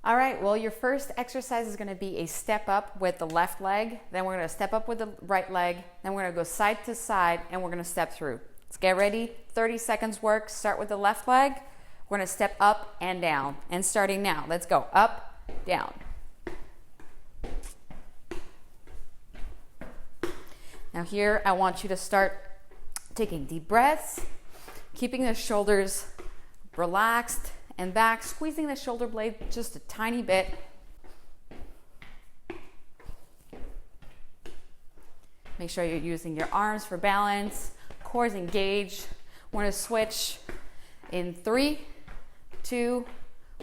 All right, well, your first exercise is going to be a step up with the left leg. Then we're going to step up with the right leg. Then we're going to go side to side, and we're going to step through. Let's get ready. 30 seconds work. Start with the left leg. We're going to step up and down. And starting now, let's go. Up, down. Now here, I want you to start taking deep breaths, keeping the shoulders relaxed and back, squeezing the shoulder blade just a tiny bit. Make sure you're using your arms for balance, core is engaged. We're going to switch in 3, 2,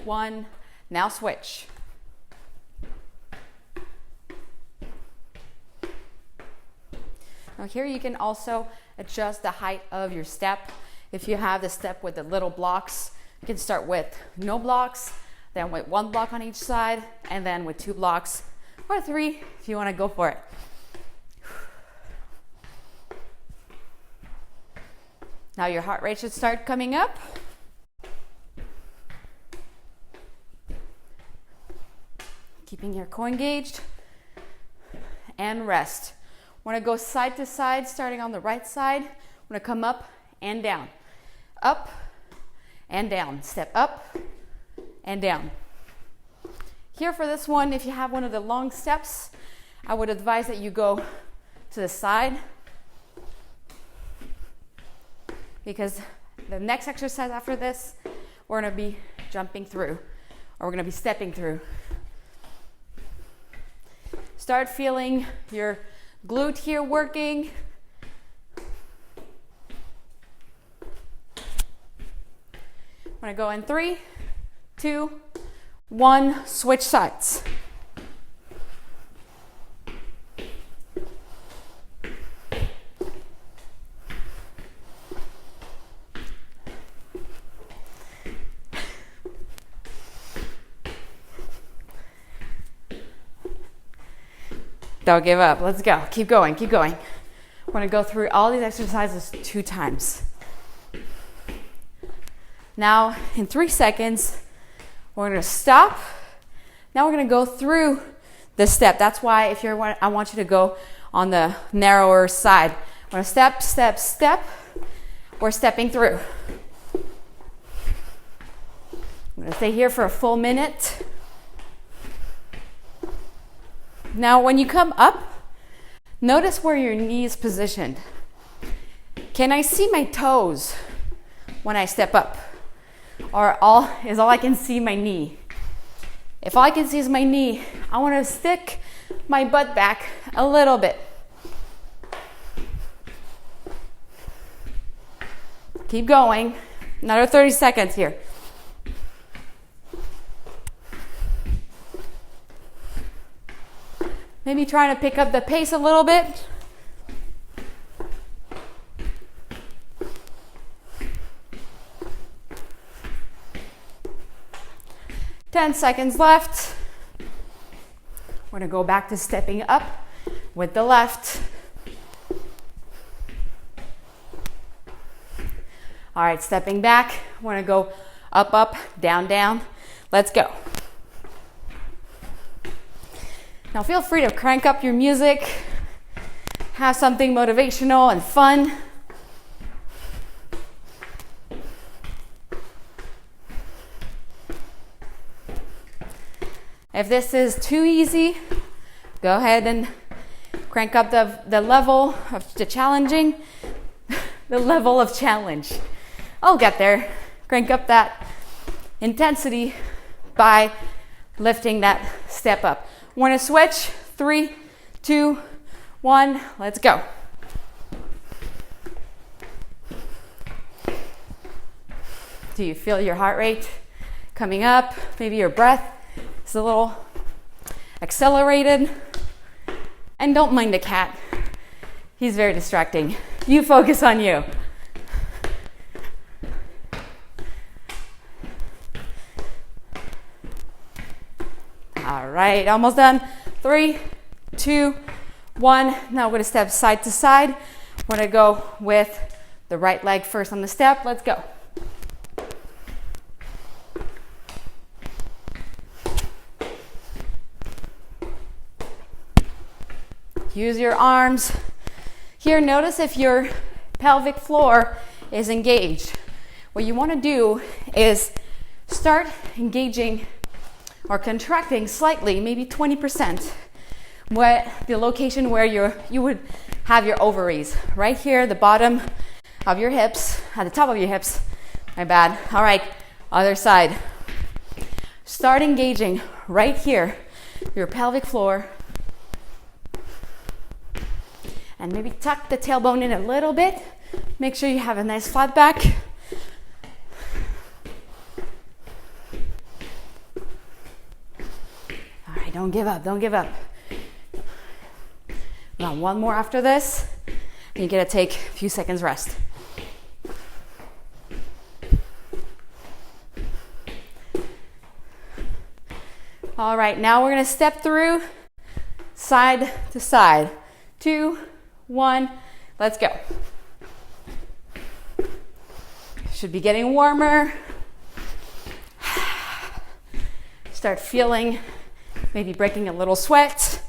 1. Now switch. Now here you can also adjust the height of your step. If you have the step with the little blocks, you can start with no blocks, then with 1 block on each side, and then with 2 blocks, or 3 if you want to go for it. Now your heart rate should start coming up. Keeping your core engaged. And rest. We're going to go side to side, starting on the right side. We're going to come up and down. Up and down. Step up and down. Here for this one, if you have one of the long steps, I would advise that you go to the side, because the next exercise after this, we're going to be jumping through, or we're going to be stepping through. Start feeling your glute here working. I'm going to go in 3, 2, 1, switch sides. Don't give up. Let's go. Keep going. Keep going. We're going to go through all these exercises 2 times. Now, in 3 seconds, we're going to stop. Now we're going to go through the step. That's why if you're, I want you to go on the narrower side. We're going to step, step, step. We're stepping through. I'm going to stay here for a full minute. Now, when you come up, notice where your knee is positioned. Can I see my toes when I step up? Or all I can see my knee? If all I can see is my knee, I want to stick my butt back a little bit. Keep going. Another 30 seconds here. Maybe trying to pick up the pace a little bit. Ten seconds left. We're going to go back to stepping up with the left. All right, stepping back. We're going to go up, up, down, down. Let's go. Now feel free to crank up your music, have something motivational and fun. If this is too easy, go ahead and crank up the level of the challenging, the level of challenge. I'll get there. Crank up that intensity by lifting that step up. We're going to switch. 3, 2, 1. Let's go. Do you feel your heart rate coming up? Maybe your breath is a little accelerated. And don't mind the cat. He's very distracting. You focus on you. All right, almost done. 3, 2, 1. Now we're going to step side to side. We're going to go with the right leg first on the step. Let's go. Use your arms. Here, notice if your pelvic floor is engaged. What you want to do is start engaging or contracting slightly, maybe 20%. The location where you would have your ovaries. Right here, the bottom of your hips, at the top of your hips. My bad. All right, other side. Start engaging right here, your pelvic floor. And maybe tuck the tailbone in a little bit. Make sure you have a nice flat back. All right, don't give up, don't give up. Now, one more after this. And you get to take a few seconds rest. All right, now we're gonna step through side to side. 2, 1, let's go. Should be getting warmer. Start feeling, maybe breaking a little sweat.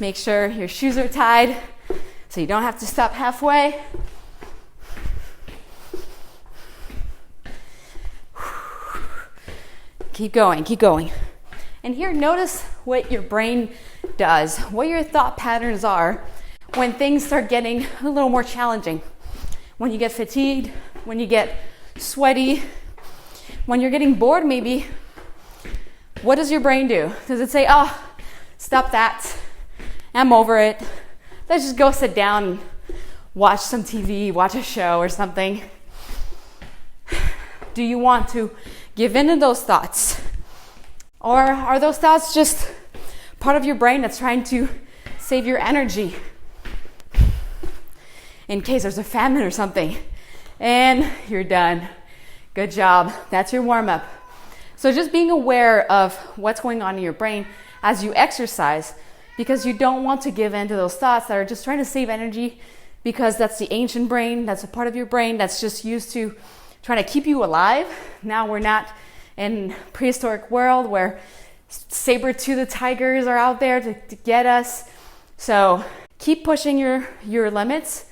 Make sure your shoes are tied so you don't have to stop halfway. Keep going, keep going. And here, notice what your brain does, what your thought patterns are when things start getting a little more challenging. When you get fatigued, when you get sweaty, when you're getting bored maybe, what does your brain do? Does it say, oh, stop that, I'm over it, let's just go sit down and watch some TV, watch a show or something? Do you want to give in to those thoughts? Or are those thoughts just part of your brain that's trying to save your energy in case there's a famine or something? And you're done. Good job. That's your warm-up. So just being aware of what's going on in your brain as you exercise, because you don't want to give in to those thoughts that are just trying to save energy, because that's the ancient brain, that's a part of your brain that's just used to trying to keep you alive. Now we're not in prehistoric world where saber-toothed tigers are out there to get us. So keep pushing your limits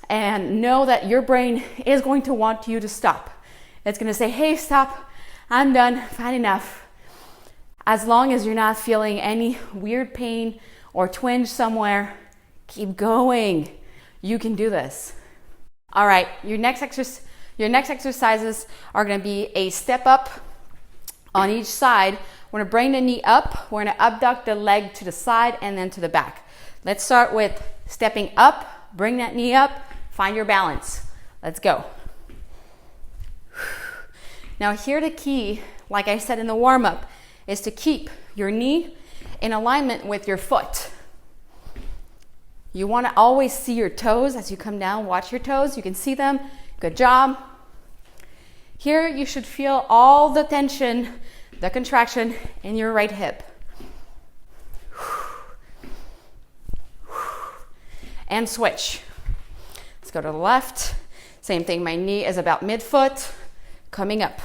and know that your brain is going to want you to stop. It's going to say, hey, stop, I'm done, fine enough. As long as you're not feeling any weird pain or twinge somewhere, keep going. You can do this. All right, your next exercises are going to be a step up on each side. We're going to bring the knee up. We're going to abduct the leg to the side and then to the back. Let's start with stepping up. Bring that knee up. Find your balance. Let's go. Now here the key, like I said in the warm-up, is to keep your knee in alignment with your foot. You want to always see your toes as you come down. Watch your toes. You can see them. Good job. Here you should feel all the tension, the contraction in your right hip. And switch. Let's go to the left. Same thing, my knee is about mid-foot, coming up.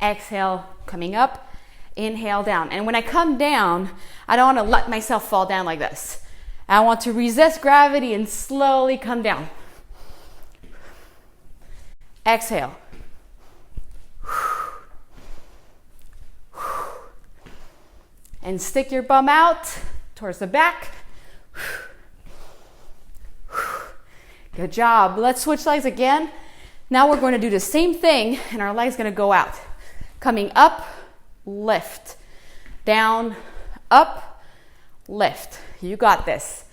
Exhale, coming up. Inhale, down. And when I come down, I don't want to let myself fall down like this. I want to resist gravity and slowly come down. Exhale. And stick your bum out towards the back. Good job. Let's switch legs again. Now we're going to do the same thing and our leg's going to go out. Coming up, lift. Down, up, lift. You got this.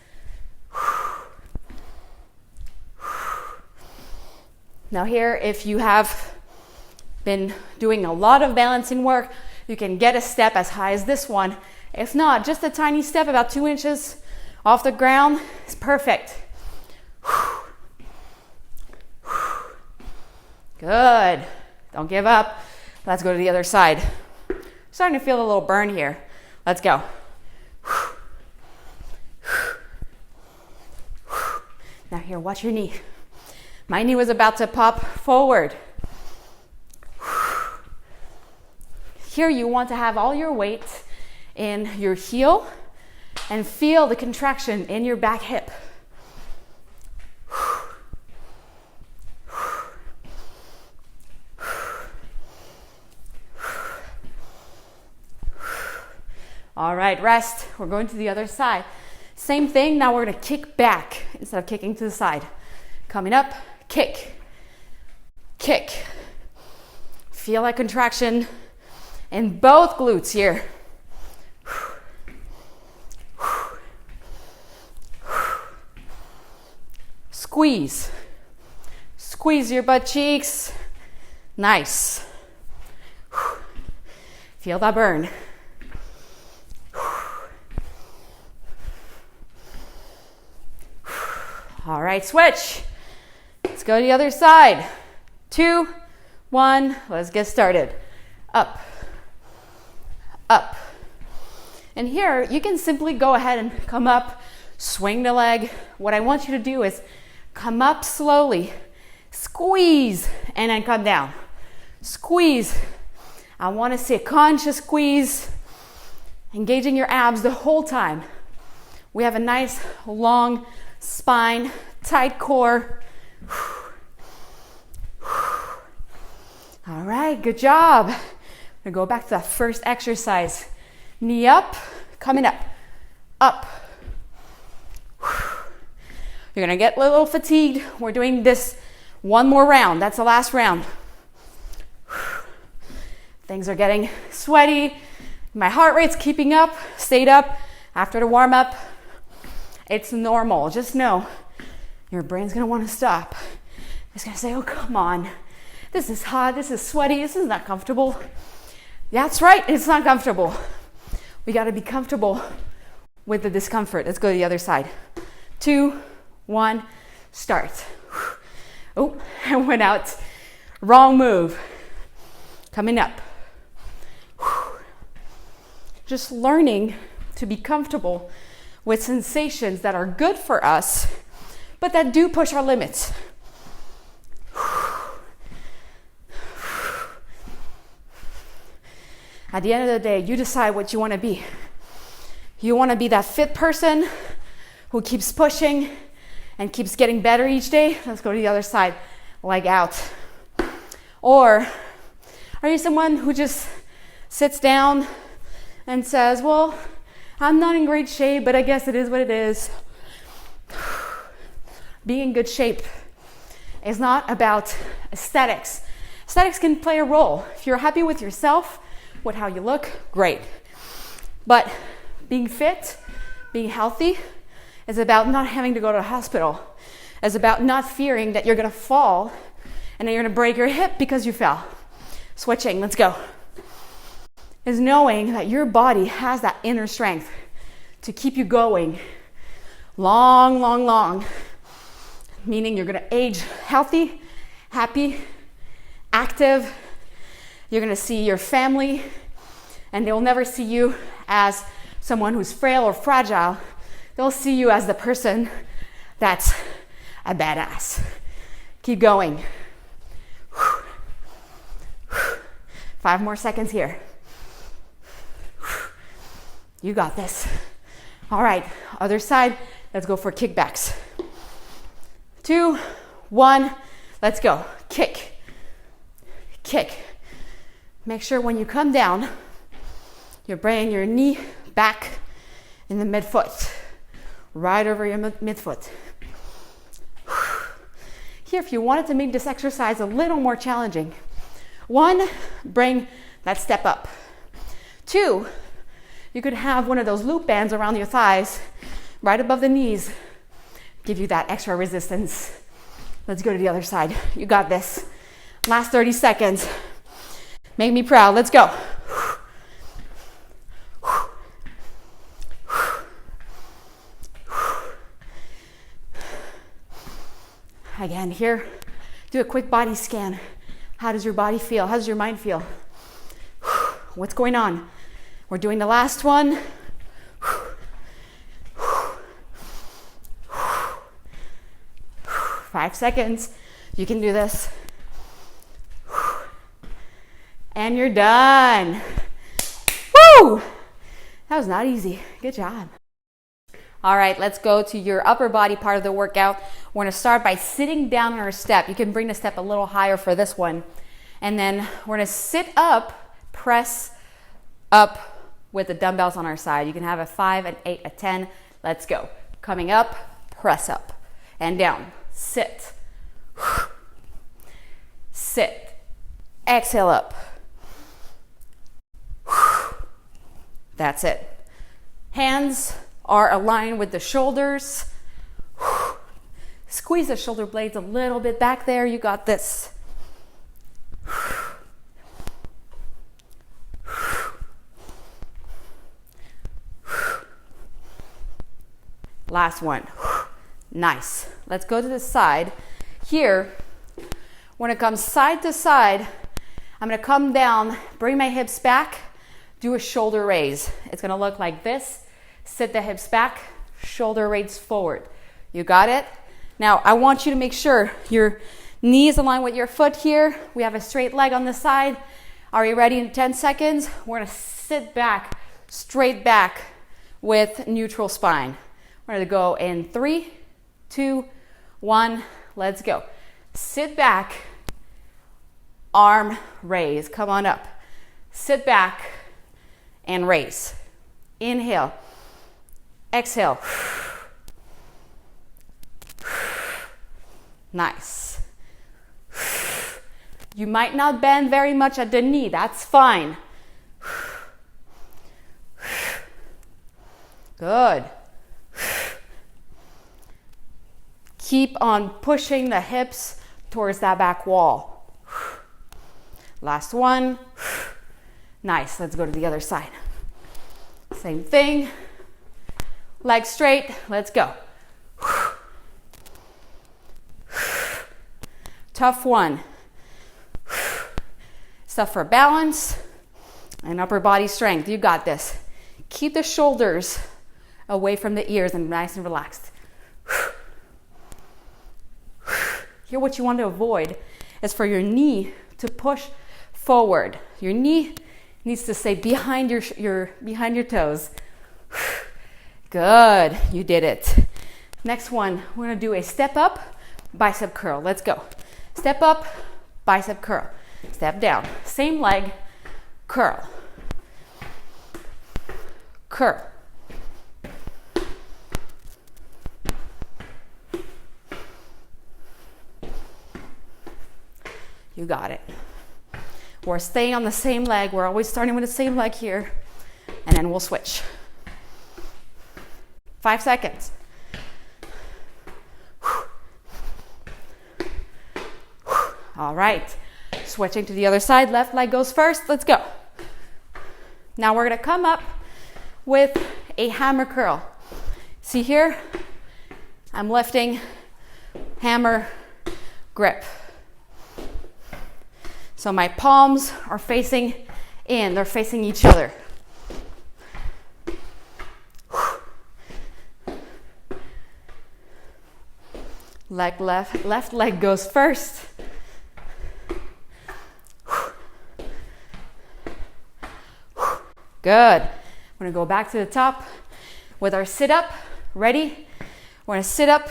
Now here, if you have been doing a lot of balancing work, you can get a step as high as this one. If not, just a tiny step about 2 inches off the ground is perfect. Good. Don't give up. Let's go to the other side. Starting to feel a little burn here. Let's go. Now here, watch your knee. My knee was about to pop forward. Here you want to have all your weight in your heel and feel the contraction in your back hip. All right, rest. We're going to the other side. Same thing, now we're gonna kick back instead of kicking to the side. Coming up, kick, kick. Feel that contraction in both glutes here. Squeeze. Squeeze your butt cheeks. Nice. Feel that burn. All right, switch. Let's go to the other side. 2, 1, let's get started. Up, up. And here, you can simply go ahead and come up, swing the leg. What I want you to do is come up slowly, squeeze, and then come down. Squeeze. I want to see a conscious squeeze, engaging your abs the whole time. We have a nice long spine, tight core. All right, good job. I'm gonna go back to that first exercise. Knee up, coming up, up. You're gonna get a little fatigued. We're doing this one more round. That's the last round. Things are getting sweaty. My heart rate's keeping up, stayed up after the warm up. It's normal. Just know your brain's gonna want to stop. It's gonna say, oh, come on. This is hot, this is sweaty, this is not comfortable. That's right, it's not comfortable. We gotta be comfortable with the discomfort. Let's go to the other side. 2, 1, start. Oh, I went out. Wrong move. Coming up. Just learning to be comfortable with sensations that are good for us, but that do push our limits. At the end of the day, you decide what you want to be. You want to be that fit person who keeps pushing and keeps getting better each day? Let's go to the other side, leg out. Or are you someone who just sits down and says, well, I'm not in great shape, but I guess it is what it is. Being in good shape is not about aesthetics. Aesthetics can play a role. If you're happy with yourself, with how you look, great. But being fit, being healthy, is about not having to go to the hospital. It's about not fearing that you're gonna fall and then you're gonna break your hip because you fell. Switching, let's go. Is knowing that your body has that inner strength to keep you going long, long, long. Meaning you're gonna age healthy, happy, active. You're gonna see your family and they'll never see you as someone who's frail or fragile. They'll see you as the person that's a badass. Keep going. 5 more seconds here. You got this. All right, other side. Let's go for kickbacks. 2, 1, let's go. Kick, kick. Make sure when you come down, you're bringing your knee back in the midfoot, right over your midfoot. Here, if you wanted to make this exercise a little more challenging, 1, bring that step up. 2, you could have one of those loop bands around your thighs, right above the knees, give you that extra resistance. Let's go to the other side. You got this. Last 30 seconds. Make me proud. Let's go. Again, here, do a quick body scan. How does your body feel? How does your mind feel? What's going on? We're doing the last one. 5 seconds. You can do this. And you're done. Woo! That was not easy. Good job. All right, let's go to your upper body part of the workout. We're gonna start by sitting down on our step. You can bring the step a little higher for this one. And then we're gonna sit up, press up with the dumbbells on our side. You can have a 5, an 8, a 10. Let's go. Coming up, press up and down. Sit. Sit. Exhale up. That's it. Hands are aligned with the shoulders. Squeeze the shoulder blades a little bit back there. You got this. Last one. Nice. Let's go to the side. Here, when it comes side to side, I'm going to come down, bring my hips back, do a shoulder raise. It's going to look like this. Sit the hips back, shoulder raise forward. You got it? Now, I want you to make sure your knees align with your foot here. We have a straight leg on the side. Are you ready in 10 seconds? We're going to sit back, straight back with neutral spine. We're going to go in 3, 2, 1. Let's go. Sit back, arm raise. Come on up. Sit back and raise. Inhale. Exhale. Nice. You might not bend very much at the knee. That's fine. Good. Keep on pushing the hips towards that back wall. Last one. Nice. Let's go to the other side. Same thing. Legs straight. Let's go. Tough one. Stuff for balance and upper body strength. You got this. Keep the shoulders away from the ears and nice and relaxed. Here, what you want to avoid is for your knee to push forward. Your knee needs to stay behind behind your toes. Good, you did it. Next one, we're gonna do a step up, bicep curl. Let's go. Step up, bicep curl. Step down, same leg, curl. Curl. You got it. We're staying on the same leg. We're always starting with the same leg here, and then we'll switch. 5 seconds. All right, switching to the other side. Left leg goes first. Let's go. Now we're gonna come up with a hammer curl. See here? I'm lifting, hammer, grip. So my palms are facing in, they're facing each other. Left leg goes first. Good. We're gonna go back to the top with our sit up. Ready? We're gonna sit up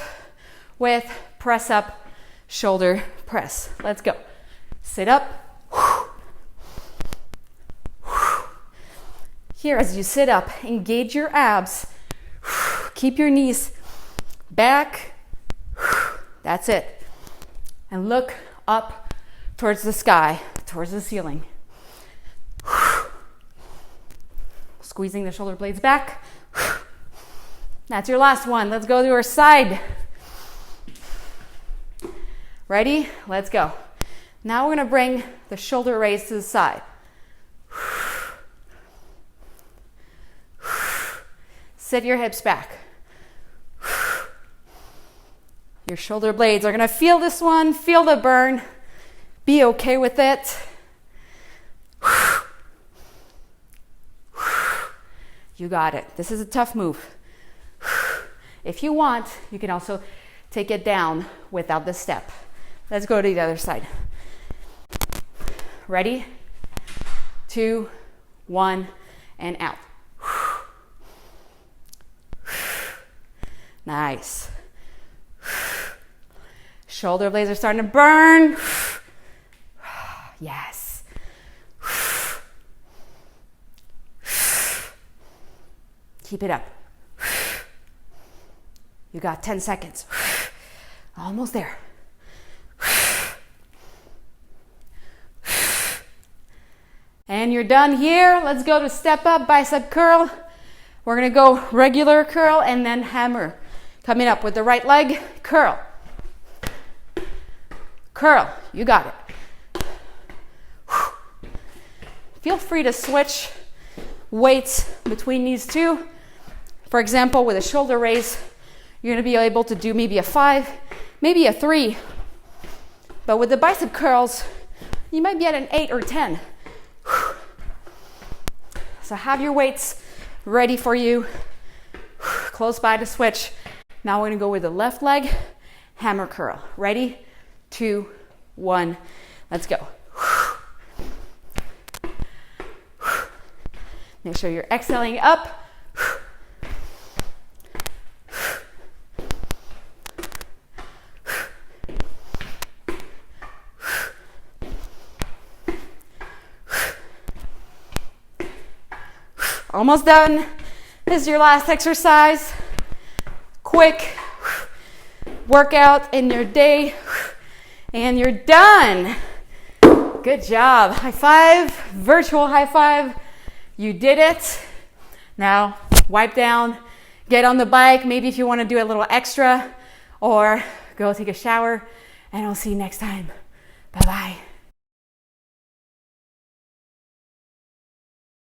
with press up, shoulder press. Let's go. Sit up. Here, as you sit up, engage your abs. Keep your knees back. That's it. And look up towards the sky, towards the ceiling. Squeezing the shoulder blades back. That's your last one. Let's go to our side. Ready? Let's go. Now we're going to bring the shoulder raise to the side. Sit your hips back. Your shoulder blades are going to feel this one, feel the burn. Be okay with it. You got it. This is a tough move. If you want, you can also take it down without the step. Let's go to the other side. Ready? 2, 1, and out. Nice. Shoulder blades are starting to burn. Yes. Keep it up. You got 10 seconds. Almost there. And you're done here. Let's go to step up, bicep curl. We're gonna go regular curl and then hammer. Coming up with the right leg, curl. Curl, you got it. Feel free to switch weights between these two. For example, with a shoulder raise, you're gonna be able to do maybe a 5, maybe a 3. But with the bicep curls, you might be at an 8 or 10. So have your weights ready for you, close by to switch. Now we're gonna go with the left leg, hammer curl. Ready? 2, 1, let's go. Make sure you're exhaling up. Almost done. This is your last exercise. Quick workout in your day, and you're done. Good job. High five, virtual high five. You did it. Now wipe down, get on the bike. Maybe if you want to do a little extra, or go take a shower, and I'll see you next time. Bye-bye.